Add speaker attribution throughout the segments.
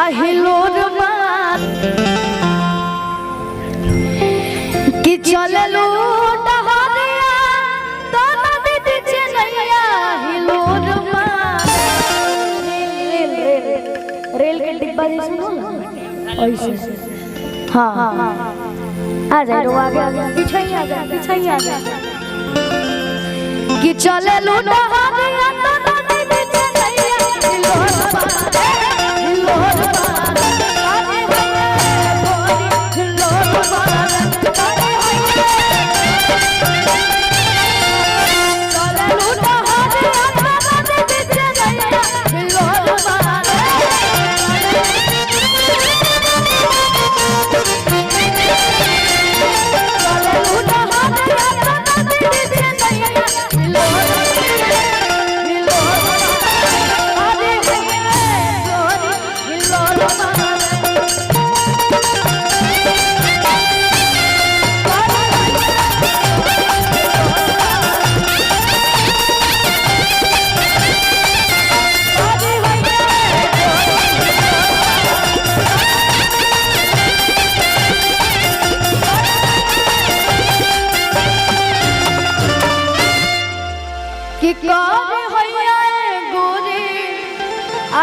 Speaker 1: আহিলোর মান কি চলে লুটাহারিয়া তো নদী দিছে নैया আহিলোর মান रेल के डिब्बा जैसे हो ना ऐसे हाँ आ जाए रो आगे पीछे ही आ जाए कि चले लुटाहारिया तो नदी दिছে नैया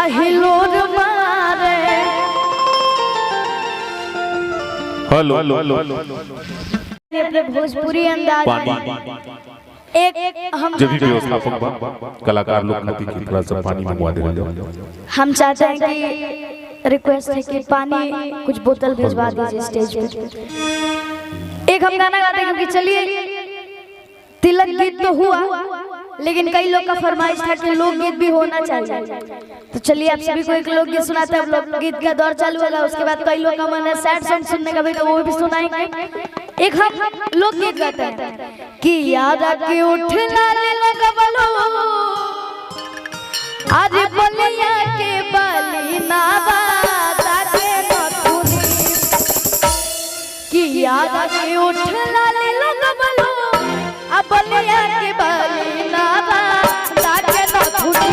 Speaker 1: আহিলোর আহিলোর মারে
Speaker 2: हेलो
Speaker 1: अपने भोजपुरी अंदाज एक हम
Speaker 2: जब भी व्यवस्थापक कलाकार लोग नदी की तरह से पानी मंगवा दे रहे
Speaker 1: हम चाहते हैं कि रिक्वेस्ट है कि पानी कुछ बोतल भिजवा दीजिए स्टेज पे। एक हम गाना गाते हैं क्योंकि चलिए तिलक गीत तो हुआ लेकिन कई लोग का फरमाइश था कि लोकगीत भी होना चाहिए, तो चलिए आप सभी को एक लोकगीत सुनाते हैं। लोकगीत का दौर चालू होगा, उसके बाद कई लोग का मन है सैड सॉन्ग सुनने का भी, तो वो भी सुनाएंगे। एक हम लोकगीत गाते हैं कि याद आके उठ लाले लगवलो आज बलिया के बली नावा ताके नथुनी कि याद आके उठ लाले लगवलो आ बलिया के बली नावा ताके नथुनी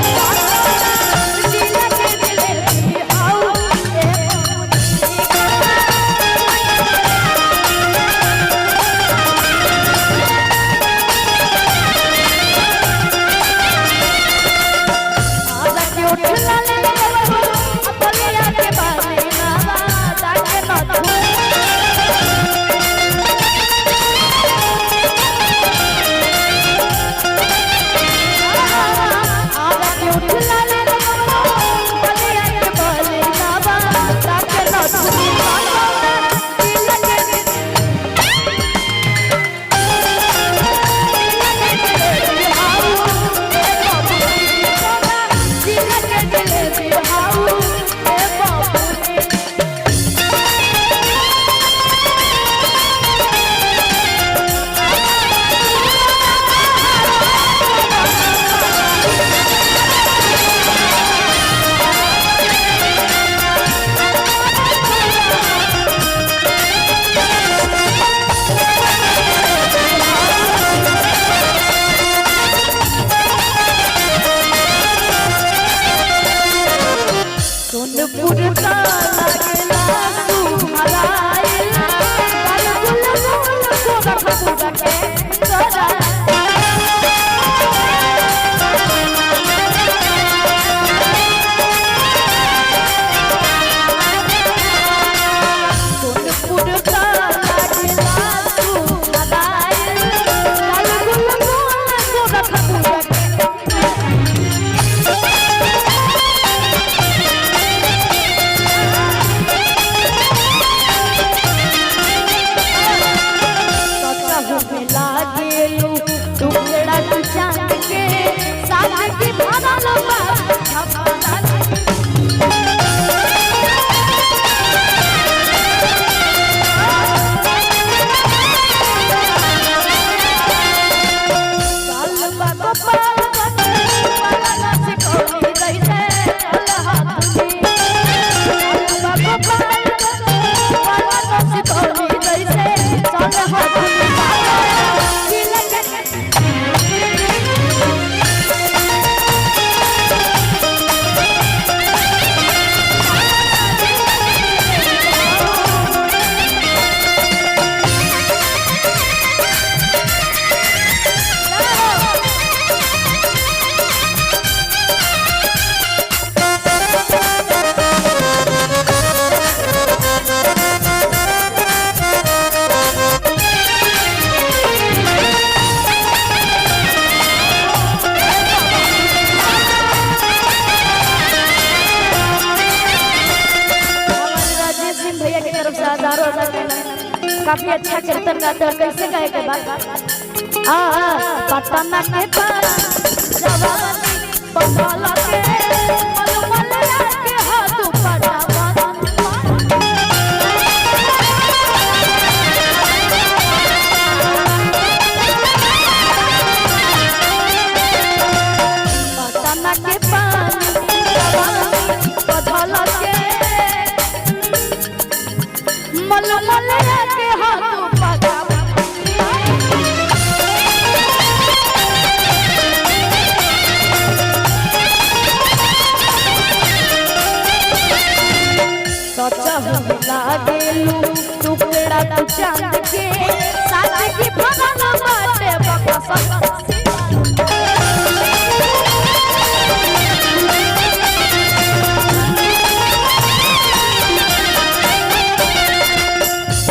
Speaker 1: काफी अच्छा कीर्तन गाते और कैसे गाए के बाद पटना के पास जवानी बंगाला के मलमलिया के हाथ पटना के पास जवानी बंगाला के मलमलिया के हाथ पगा लागेलू टुकड़ा तू चांद के साथ की भगन बाटे बकसा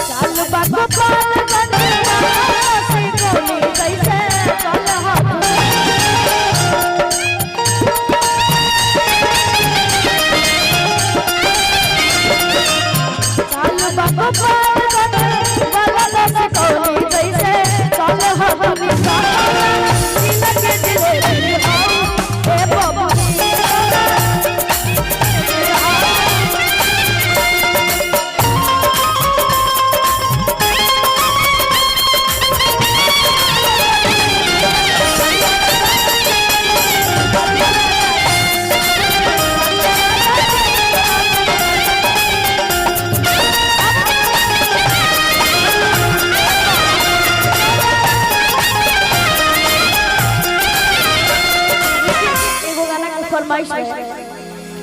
Speaker 1: चाल बागो पाल गंगा से गोली कैसे चल हाथ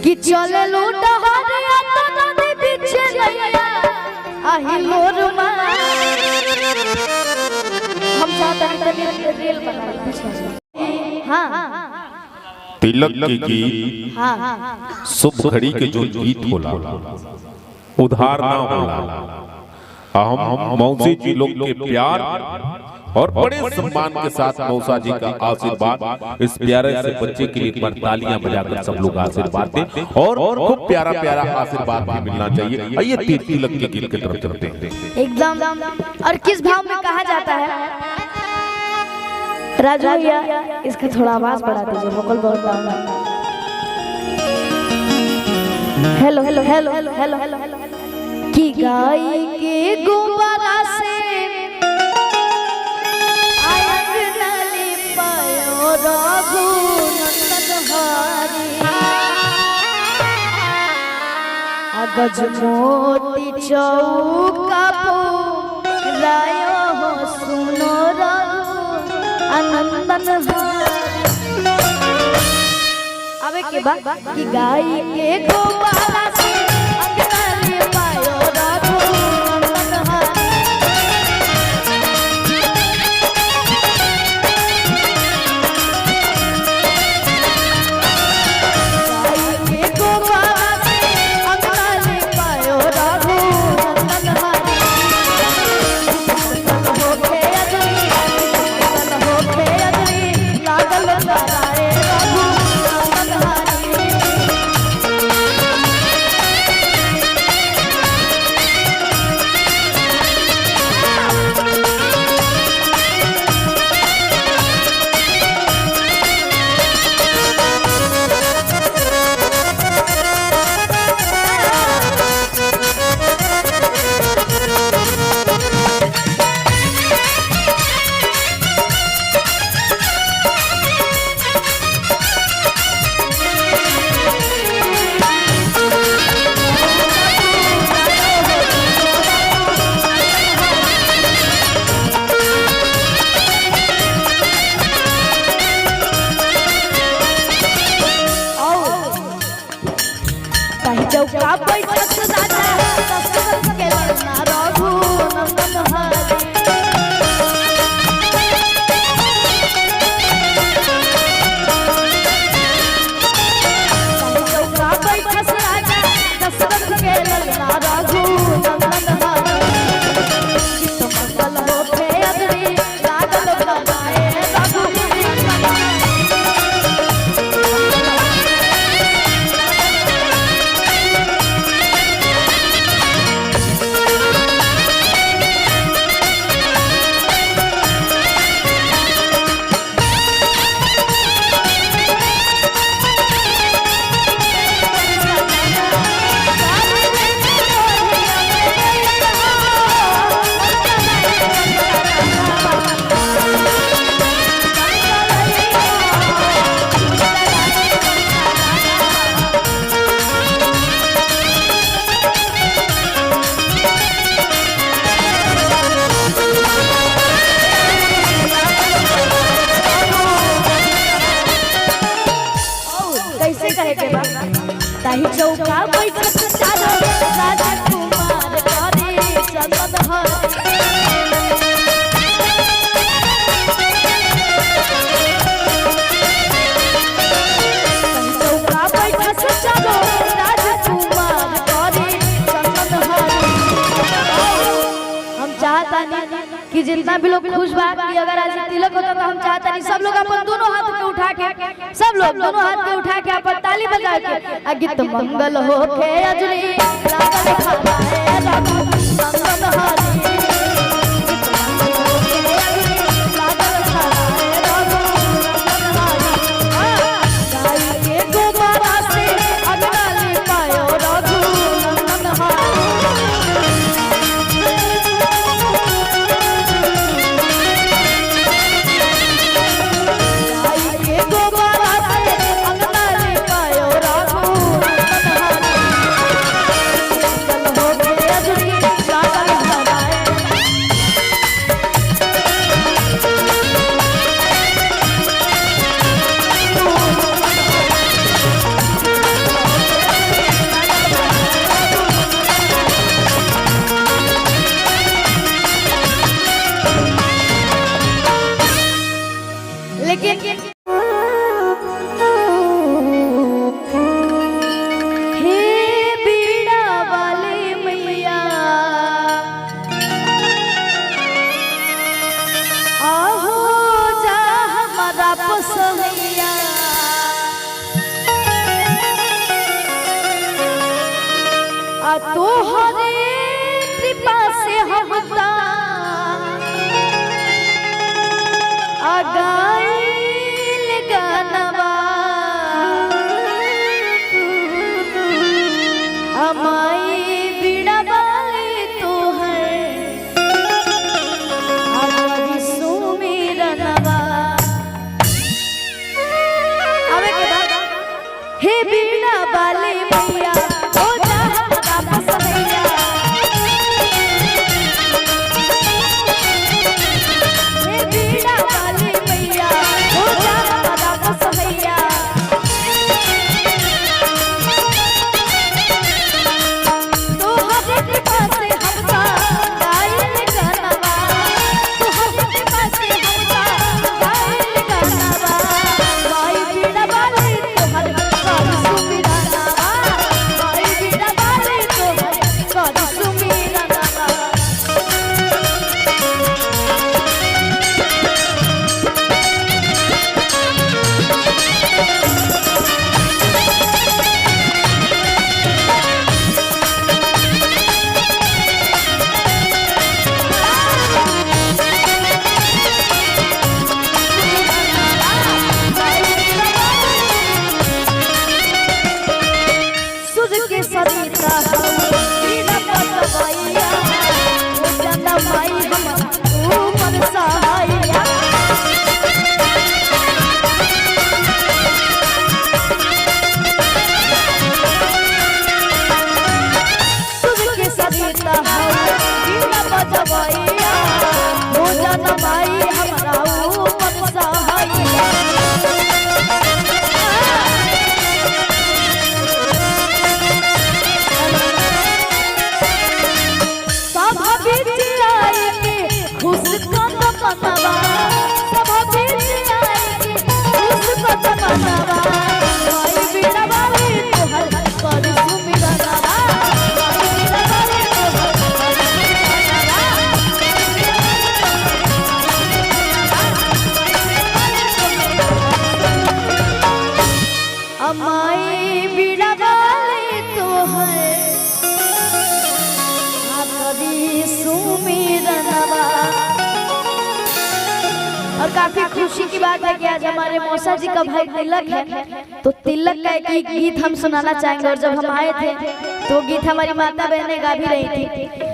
Speaker 1: कि चले लूटा हरिया तो नदी पीछे नैया आही मोर हम चाहते हैं तभी रेल बना पीछे हां
Speaker 2: तिलक के गीत
Speaker 1: हां
Speaker 2: शुभ घड़ी के जो गीत होला उधार ना होला। हम मौसी जी लोग के प्यार और बड़े सम्मान के साथ मौसा जी का आशीर्वाद इस प्यारे से बच्चे के लिए एक बार तालियां बजाकर सब लोग आशीर्वाद दें और खूब प्यारा प्यारा आशीर्वाद भी मिलना चाहिए। आइए तिलक के गीत की तरफ चलते हैं
Speaker 1: एकदम। और किस भाव में कहा जाता है राजू भैया, इसका थोड़ा आवाज बढ़ा दीजिए, वोकल बहुत डाउन है। Hello hello hello hello hello hello कि गाय के गोबरा से रघु नंदन हरि अगज मोती चौका रायो हो सुनो रघु आनंदन हरि। अबे के बाद कि गाय के गोबाला से अंगनाली पायो रघु नंदन हरि। चौका बैठक राजा दशरथ के लड़ना रघु नंदन हरि। चौका बैठक राजा दशरथ के लड़ना रघु नंदन हरि। मंगल होते अदरी लागल बनाए रघु कैसे कहे के बा ताही चौका बैठत चारो राजकुमार करे चलत हर चौका बैठत चारो राजकुमार करे चलत हर। हम चाहता नहीं कि जितना भी लोग खुश बा कि अगर आज तिलक होता तो हम चाहता नहीं सब लोग अपन दोनों हाथ के उठा के सब लोग दोनों हाथ के उठा के अपन ताली बजा के गीत मंगल हो के अजरी लागल खाना है रघु नंदन हरि लागल खाना है रघु नंदन हरि गाय के गोबरा से अगना ले पायो रघु नंदन हरि। तोहरे कृपा से हम गाइल गानवा हमारी बीड़ा वाली तोहर सुमिरनवा आवे के बाद हे बीड़ा वाली मैया और काफी खुशी की बात है कि आज हमारे मौसा जी का भाई तिलक है, तो तिलक का एक गीत हम सुनाना चाहेंगे। और जब हम आए थे तो गीत हमारी माता बहनें गा भी रही थी।